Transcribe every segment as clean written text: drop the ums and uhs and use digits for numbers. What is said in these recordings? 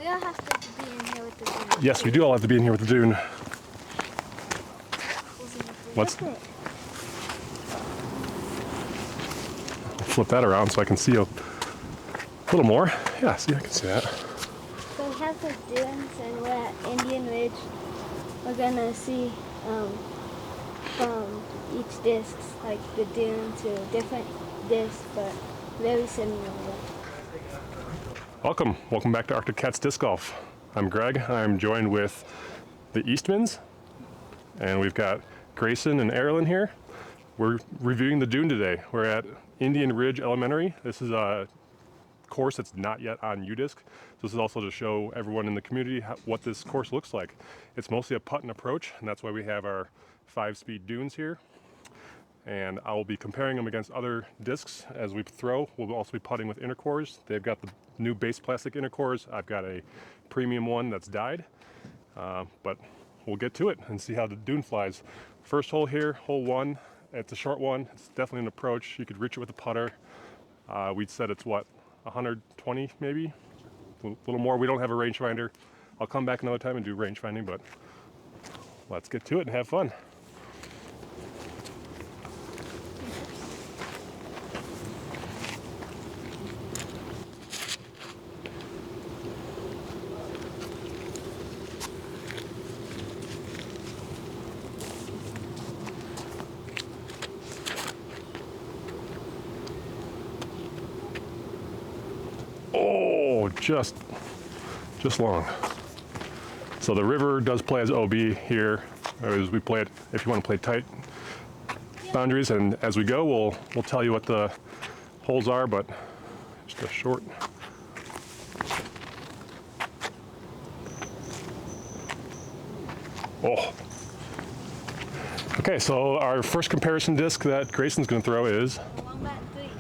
all have to be in here with the dune. Yes, we do all have to be in here with the dune. Let's flip that around so I can see a little more. Yeah, see, I can see that. So we have the dunes, and we're at Indian Ridge. We're gonna see from each disc, like the dune to different discs, but very similar. Welcome back to Arctic Cats Disc Golf. I'm Greg. I'm joined with the Eastmans, and we've got Grayson and Erilyn here. We're reviewing the dune today. We're at Indian Ridge Elementary. This is a course that's not yet on UDisc. This is also to show everyone in the community what this course looks like. It's mostly a putt and approach, and that's why we have our 5-speed dunes here. And I will be comparing them against other discs as we throw. We'll also be putting with inner cores. They've got the new base plastic inner cores. I've got a premium one that's dyed, but we'll get to it and see how the dune flies. First hole here, hole 1. It's a short one. It's definitely an approach. You could reach it with a putter. We'd said it's what, 120 maybe? A little more. We don't have a rangefinder. I'll come back another time and do range finding, but let's get to it and have fun. Oh, just long. So the river does play as OB here, as we play it. If you want to play tight boundaries, and as we go, we'll tell you what the holes are, but just a short. Oh. Okay, so our first comparison disc that Grayson's going to throw is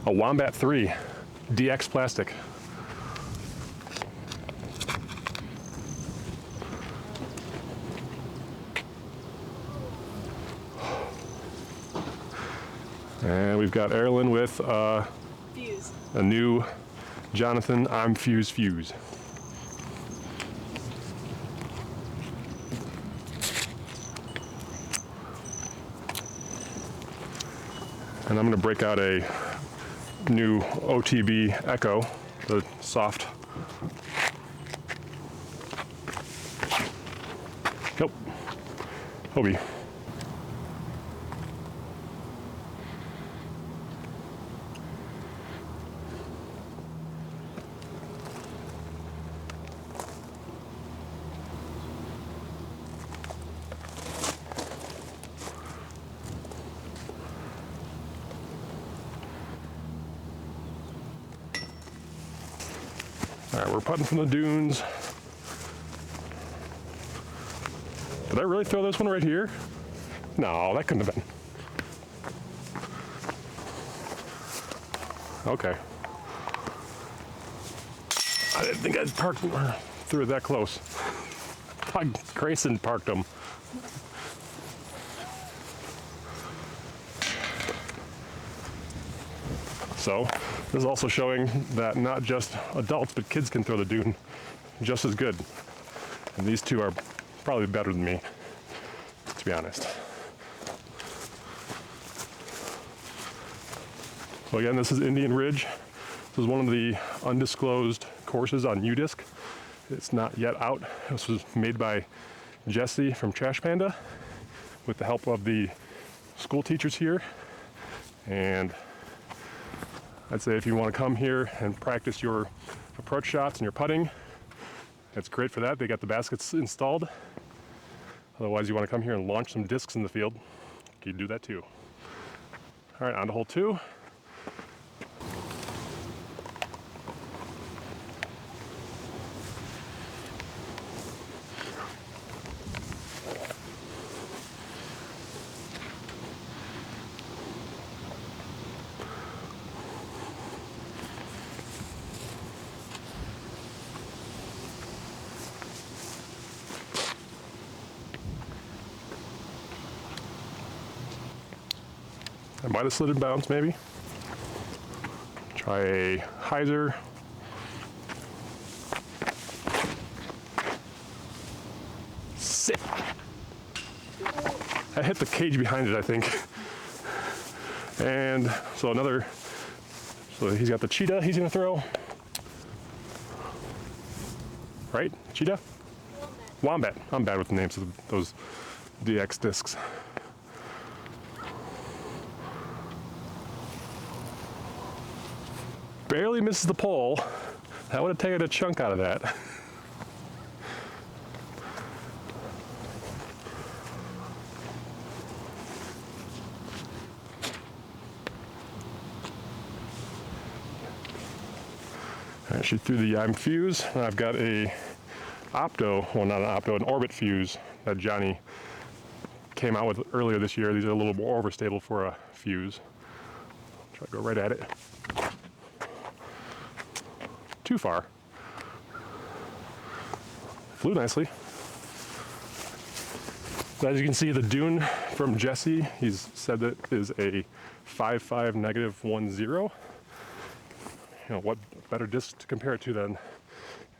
a Wombat 3 DX plastic. And we've got Erilyn with a new Jonathan I'm Fuse. And I'm going to break out a new OTB Echo, the soft. Nope. Hobie. All right, we're putting from the dunes. Did I really throw this one right here? No, that couldn't have been. Okay. I didn't think I'd parked through it that close. Grayson parked them. So, this is also showing that not just adults, but kids can throw the dune just as good. And these two are probably better than me, to be honest. So again, this is Indian Ridge. This is one of the undisclosed courses on UDisc. It's not yet out. This was made by Jesse from Trash Panda with the help of the school teachers here. And I'd say if you want to come here and practice your approach shots and your putting, it's great for that. They got the baskets installed. Otherwise, you want to come here and launch some discs in the field, you can do that too. All right, on to hole 2. I might have slid in bounds, maybe. Try a hyzer. Sit. I hit the cage behind it, I think. And so so he's got the cheetah he's gonna throw. Right? Cheetah? Wombat. I'm bad with the names of those DX discs. Barely misses the pole. That would have taken a chunk out of that. All right, she threw the yime fuse, and I've got a opto, well not an opto, an orbit fuse that Johnny came out with earlier this year. These are a little more overstable for a fuse. Try to go right at it. Too far. Flew nicely. But as you can see, the Dune from Jesse, he's said that is a 5.5 negative 1.0. You know, what better disc to compare it to than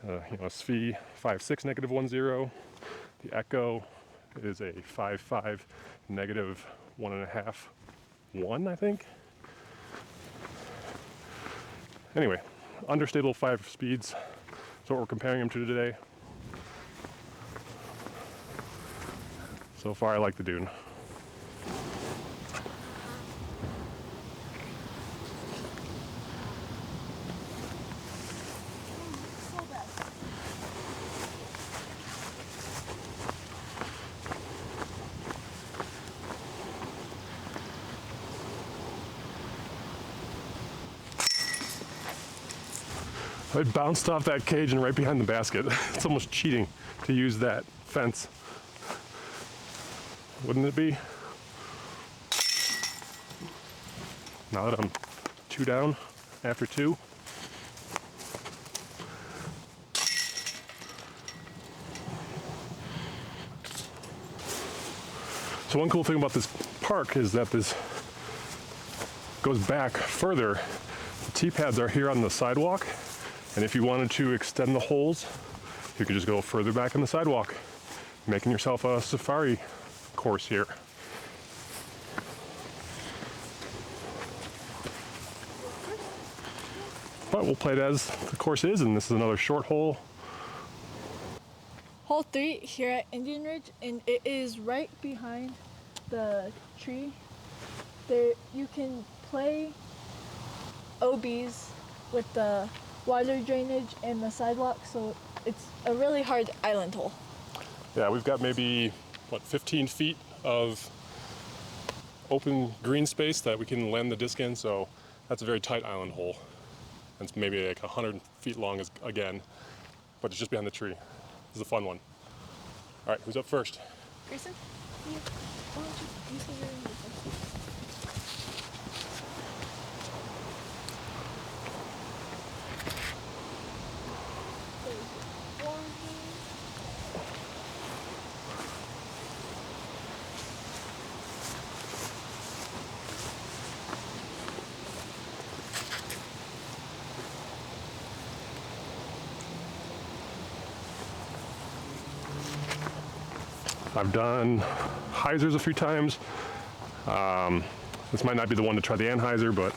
Svea 5.6 negative 1.0. The Echo is a 5.5 negative 1.5 1, I think. Anyway, understable 5 speeds. That's what we're comparing them to today. So far, I like the Dune. I bounced off that cage and right behind the basket. It's almost cheating to use that fence. Wouldn't it be? Now that I'm 2 down after 2. So one cool thing about this park is that this goes back further. The tee pads are here on the sidewalk, and if you wanted to extend the holes, you could just go further back on the sidewalk, making yourself a safari course here. But we'll play it as the course is, and this is another short hole. Hole 3 here at Indian Ridge, and it is right behind the tree. There you can play OBs with the water drainage and the sidewalk, so it's a really hard island hole. Yeah, we've got maybe, 15 feet of open green space that we can land the disc in, so that's a very tight island hole. It's maybe like 100 feet long again, but it's just behind the tree. This is a fun one. All right, who's up first? Grayson, why don't you say you're in this one? I've done hyzers a few times. This might not be the one to try the anhyzer, but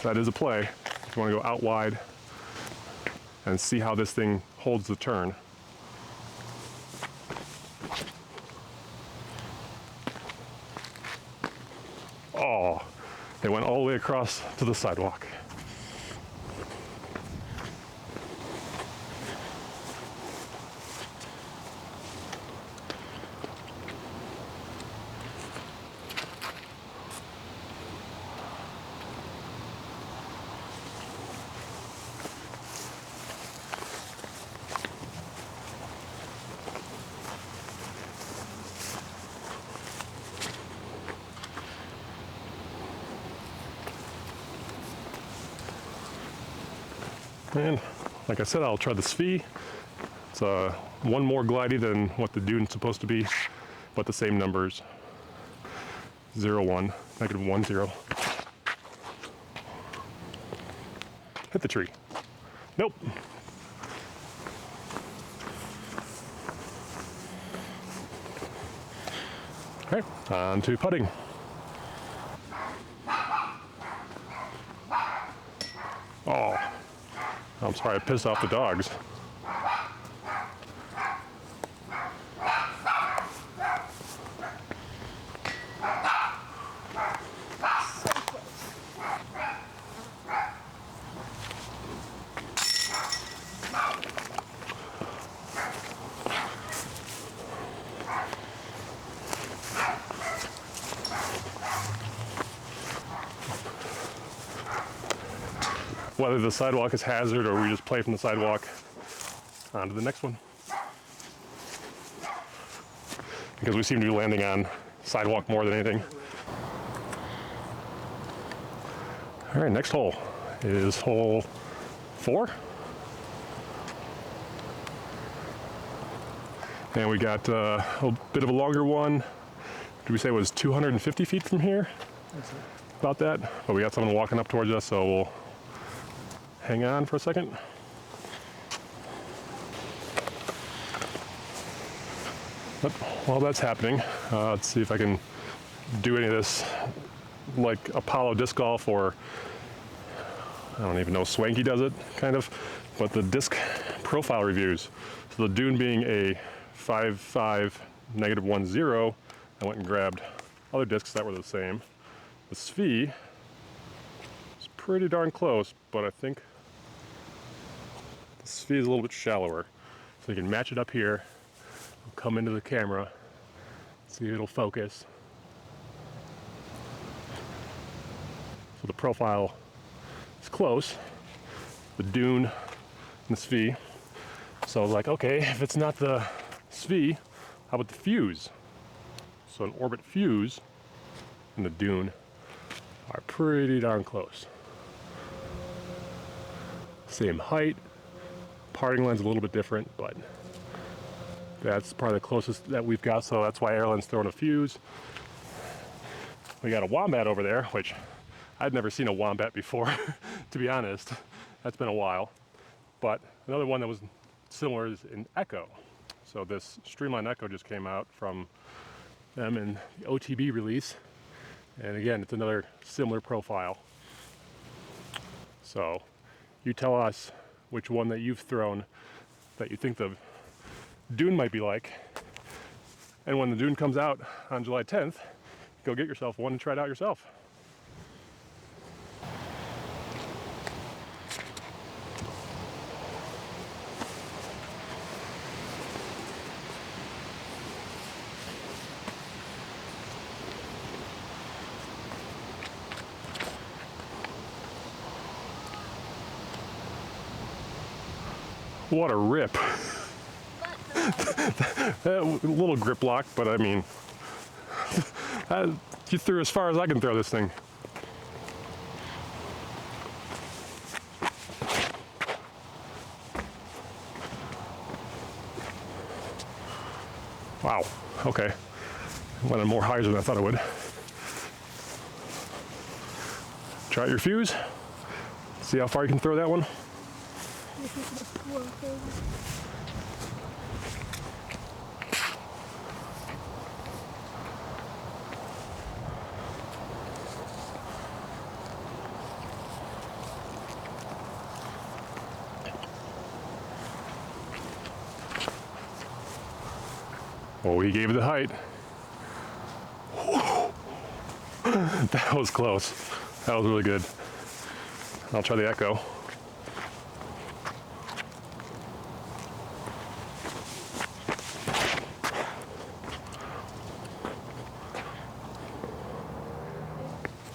that is a play. If you want to go out wide and see how this thing holds the turn. Oh, they went all the way across to the sidewalk. And like I said, I'll try the Svea. It's one more glidey than what the Dune's supposed to be, but the same numbers. 0.1, negative 1.0. Hit the tree. Nope. All right, on to putting. Oh, I'm sorry, I pissed off the dogs. Whether the sidewalk is hazard or we just play from the sidewalk, on to the next one. Because we seem to be landing on sidewalk more than anything. All right, next hole is hole 4. And we got a bit of a longer one. Did we say it was 250 feet from here? About that. But we got someone walking up towards us, so we'll hang on for a second. But while that's happening, let's see if I can do any of this like Apollo disc golf, or I don't even know, Swanky does it, kind of. But the disc profile reviews. So the Dune being a 5.5 -1.0, I went and grabbed other discs that were the same. The Svea is pretty darn close, but I think the Svea is a little bit shallower. So you can match it up here, come into the camera, see if it'll focus. So the profile is close, the Dune and the Svea. So I was like, okay, if it's not the Svea, how about the fuse? So an orbit fuse and the Dune are pretty darn close. Same height, parting line's a little bit different, but that's probably the closest that we've got, so that's why Airline's throwing a fuse. We got a Wombat over there, which I'd never seen a Wombat before, to be honest. That's been a while. But another one that was similar is an Echo. So this Streamline Echo just came out from them in the OTB release. And again, it's another similar profile. So you tell us which one that you've thrown that you think the Dune might be like. And when the Dune comes out on July 10th, go get yourself one and try it out yourself. What a rip. A little grip lock, but I mean, you threw as far as I can throw this thing. Wow, okay. Went on more highs than I thought I would. Try out your fuse. See how far you can throw that one. Oh, he gave it the height. That was close. That was really good. I'll try the Echo.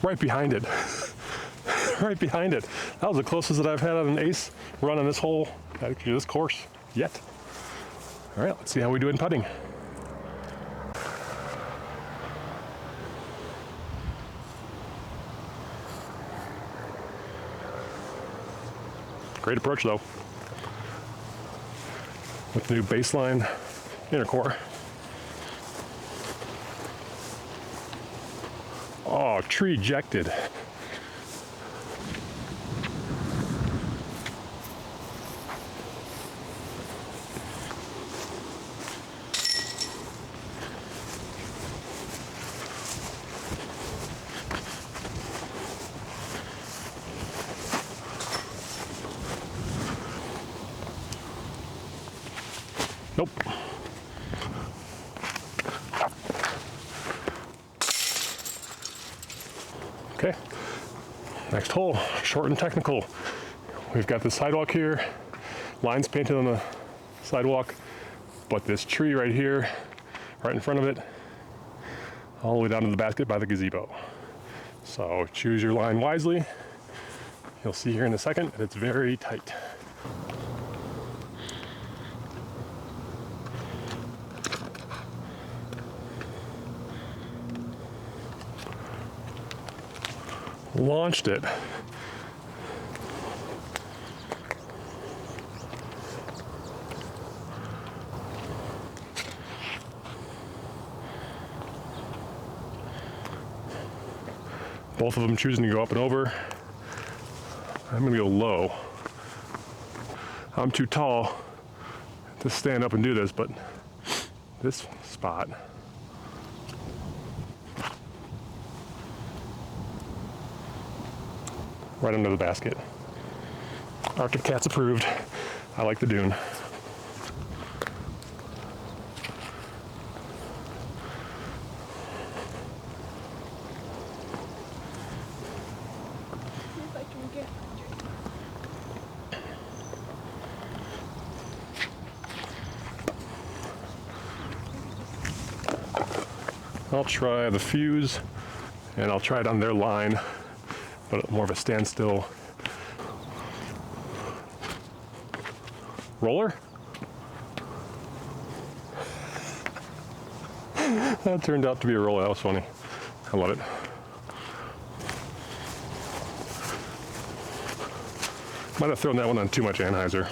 Right behind it. Right behind it. That was the closest that I've had on an ace run on this whole, actually this course yet. All right, let's see how we do in putting. Great approach though. With the new baseline inner core. Oh, tree ejected. Nope. Okay, next hole, short and technical. We've got the sidewalk here, lines painted on the sidewalk, but this tree right here, right in front of it, all the way down to the basket by the gazebo. So choose your line wisely. You'll see here in a second, it's very tight. Launched it. Both of them choosing to go up and over. I'm gonna go low. I'm too tall to stand up and do this, but this spot, right under the basket. Arctic Cats approved. I like the Dune. See if I can get. I'll try the fuse, and I'll try it on their line, but more of a standstill. Roller? That turned out to be a roller. That was funny. I love it. Might have thrown that one on too much Anheuser.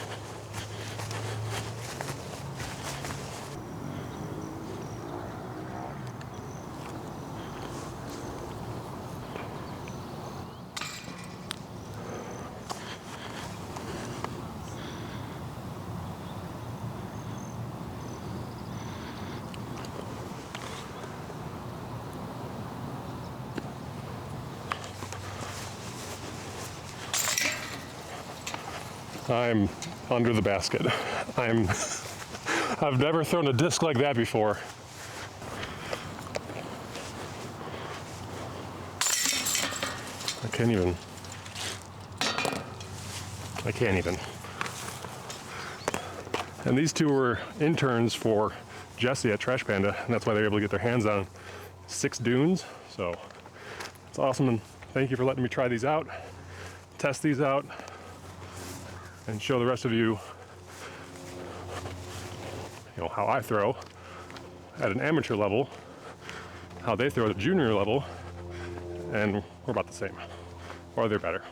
I'm under the basket. I've never thrown a disc like that before. I can't even. And these two were interns for Jesse at Trash Panda, and that's why they were able to get their hands on 6 dunes. So it's awesome, and thank you for letting me try these out, test these out, and show the rest of you, how I throw at an amateur level, how they throw at a junior level, and we're about the same, or they're better.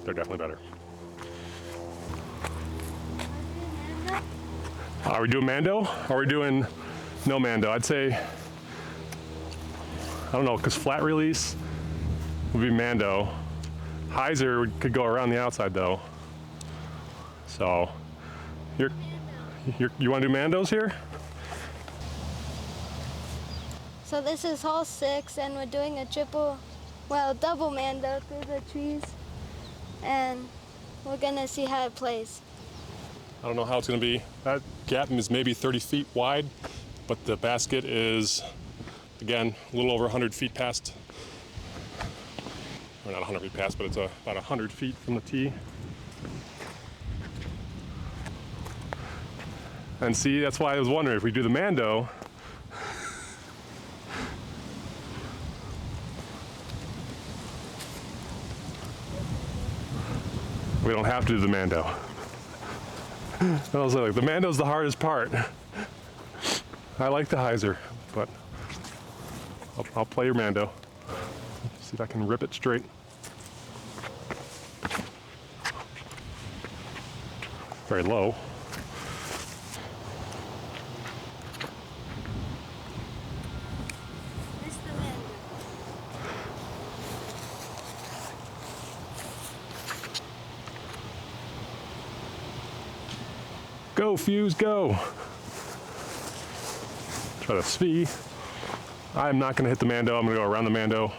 They're definitely better. Are we doing Mando? Or are we doing no Mando? I'd say, I don't know, because flat release would be Mando. Hyzer could go around the outside though. So, you want to do Mandos here? So this is hole 6, and we're doing a double Mando through the trees, and we're gonna see how it plays. I don't know how it's gonna be. That gap is maybe 30 feet wide, but the basket is, again, a little over 100 feet past, or not 100 feet past, but it's about 100 feet from the tee. And see, that's why I was wondering if we do the Mando, we don't have to do the Mando. I was like, the Mando's the hardest part. I like the Hyzer, but I'll play your Mando. See if I can rip it straight. Very low. Go, Fuse, go. Try the Svea. I'm not gonna hit the Mando, I'm gonna go around the Mando.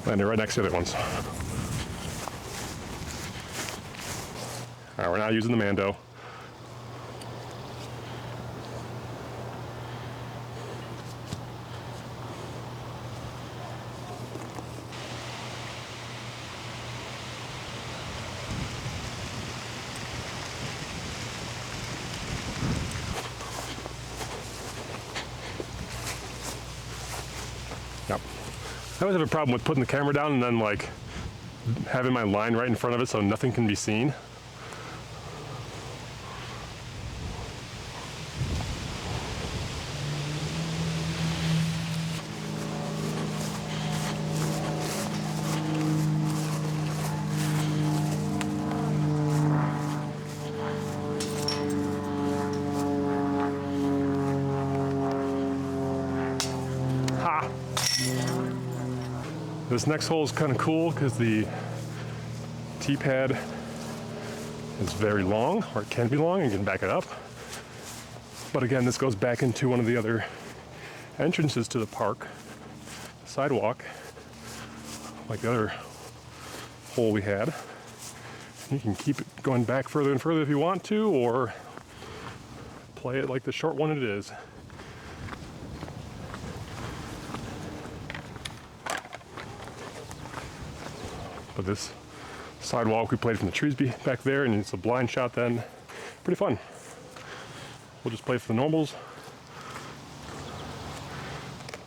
Land it right next to the other ones. All right, we're not using the Mando. Yep. I always have a problem with putting the camera down and then like having my line right in front of it so nothing can be seen. Ha! This next hole is kind of cool because the tee pad is very long, or it can be long, and you can back it up. But again, this goes back into one of the other entrances to the park, sidewalk, like the other hole we had. You can keep it going back further and further if you want to, or play it like the short one it is. But this sidewalk, we played from the trees back there, and it's a blind shot then. Pretty fun. We'll just play for the normals.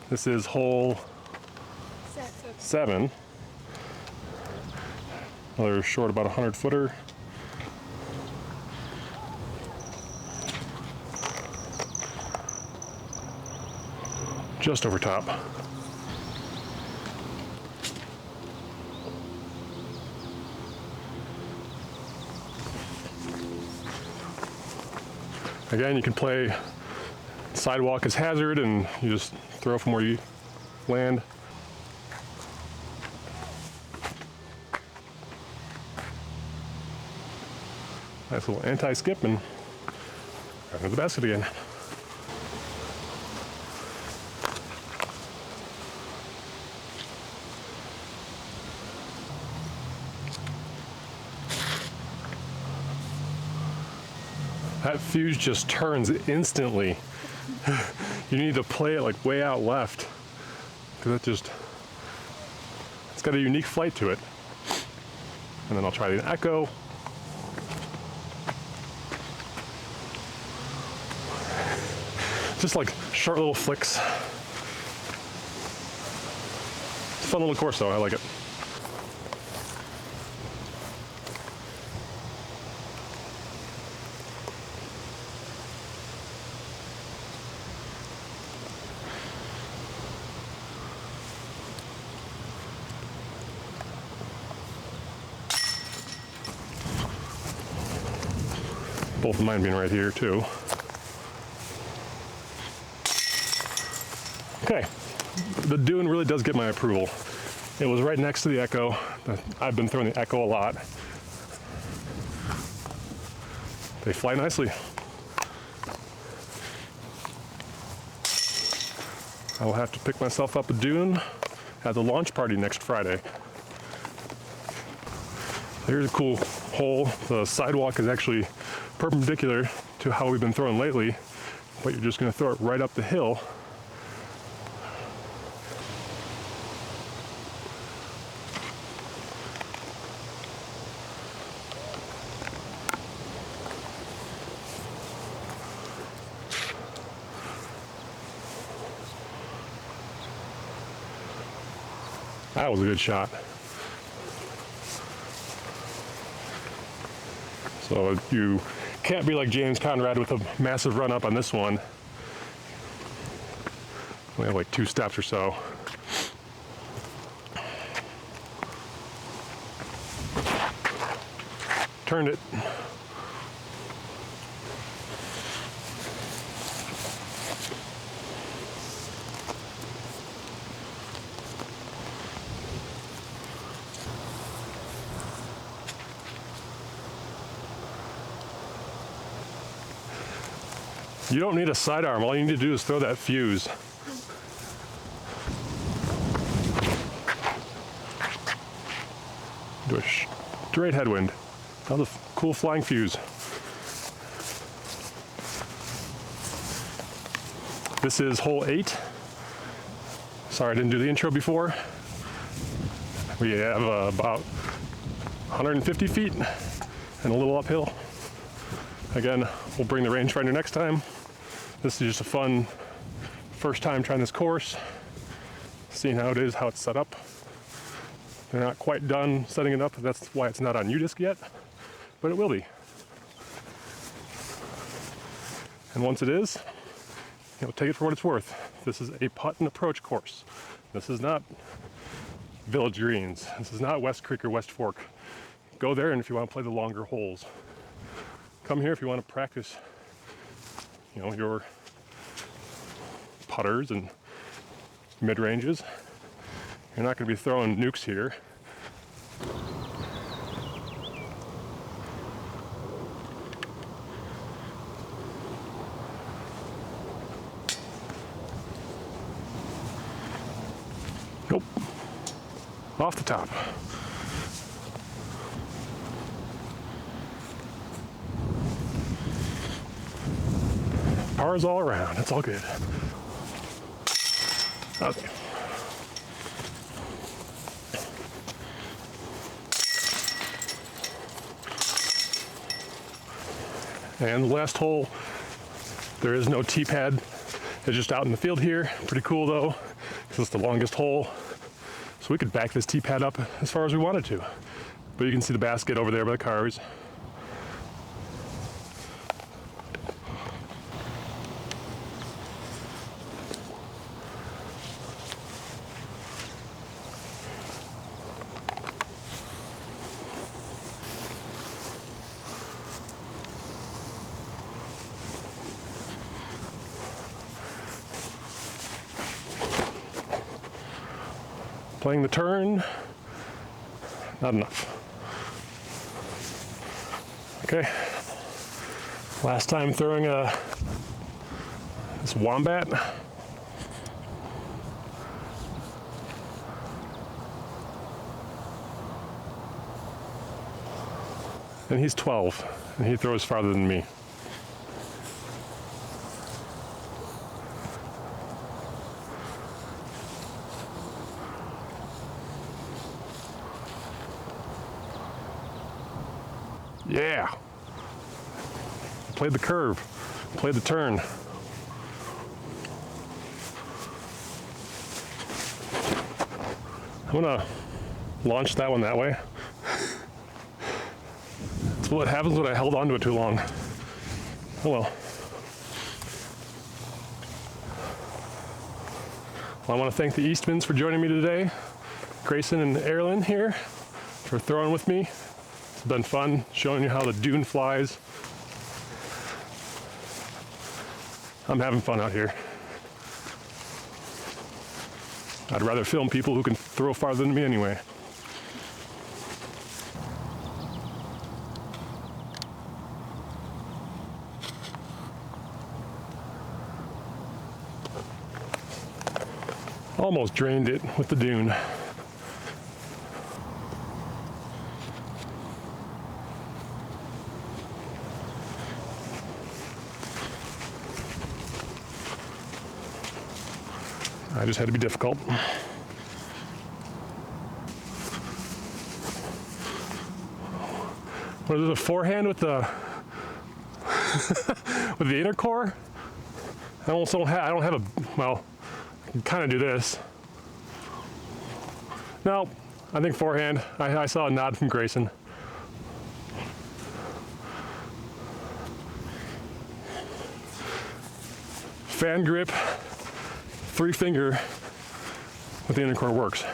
This is hole 7. Another short, about 100-footer. Just over top. Again, you can play sidewalk as hazard and you just throw from where you land. Nice little anti-skip and right into the basket again. That fuse just turns instantly. You need to play it like way out left because it's got a unique flight to it. And then I'll try the Echo. Just like short little flicks. It's a fun little course though, I like it. Both of mine being right here too. Okay, the Dune really does get my approval. It was right next to the Echo. I've been throwing the Echo a lot. They fly nicely. I will have to pick myself up a Dune at the launch party next Friday. Here's a cool hole. The sidewalk is actually perpendicular to how we've been throwing lately, but you're just going to throw it right up the hill. That was a good shot. So you can't be like James Conrad with a massive run up on this one. We have like 2 steps or so. Turned it. You don't need a sidearm. All you need to do is throw that fuse. Do a straight headwind. That was a cool flying fuse. This is hole 8. Sorry I didn't do the intro before. We have about 150 feet and a little uphill. Again, we'll bring the rangefinder next time. This is just a fun first time trying this course, seeing how it is, how it's set up. They're not quite done setting it up. That's why it's not on UDisc yet, but it will be. And once it is, take it for what it's worth. This is a putt and approach course. This is not Village Greens. This is not West Creek or West Fork. Go there, and if you want to play the longer holes, come here if you want to practice, your putters and mid-ranges. You're not going to be throwing nukes here. Nope. Off the top. Pars all around. It's all good. Okay. And the last hole, there is no tee pad. It's just out in the field here. Pretty cool though, because it's the longest hole. So we could back this tee pad up as far as we wanted to. But you can see the basket over there by the cars. Playing the turn, not enough. Okay, last time throwing this Wombat. And he's 12, and he throws farther than me. Yeah. Played the curve, played the turn. I'm gonna launch that one that way. That's what happens when I held onto it too long. Oh well. Well, I want to thank the Eastmans for joining me today. Grayson and Erin here for throwing with me. It's been fun showing you how the Dune flies. I'm having fun out here. I'd rather film people who can throw farther than me anyway. Almost drained it with the Dune. I just had to be difficult. What is it, a forehand with the with the inner core? I almost don't have, I don't have a, well, I can kind of do this. No, I think forehand. I saw a nod from Grayson. Fan grip, 3-finger with the inner core works.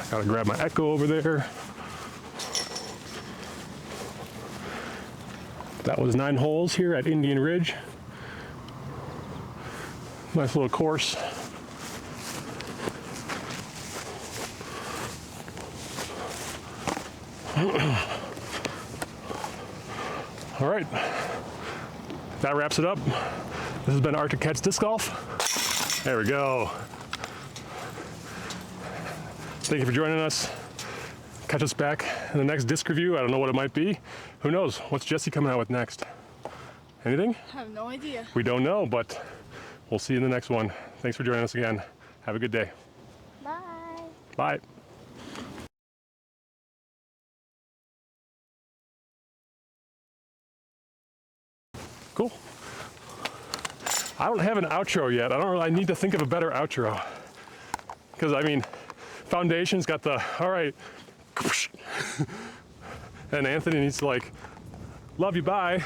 Gotta grab my Echo over there. That was 9 holes here at Indian Ridge. Nice little course. All right, that wraps it up. This has been Arctic Cats Disc Golf. There we go. Thank you for joining us. Catch us back in the next disc review. I don't know what it might be. Who knows? What's Jesse coming out with next? Anything? I have no idea. We don't know, but we'll see you in the next one. Thanks for joining us again. Have a good day. Bye. Bye. Cool. I don't have an outro yet. I need to think of a better outro. Because I mean, Foundation's got the, all right. And Anthony needs to like, love you, bye.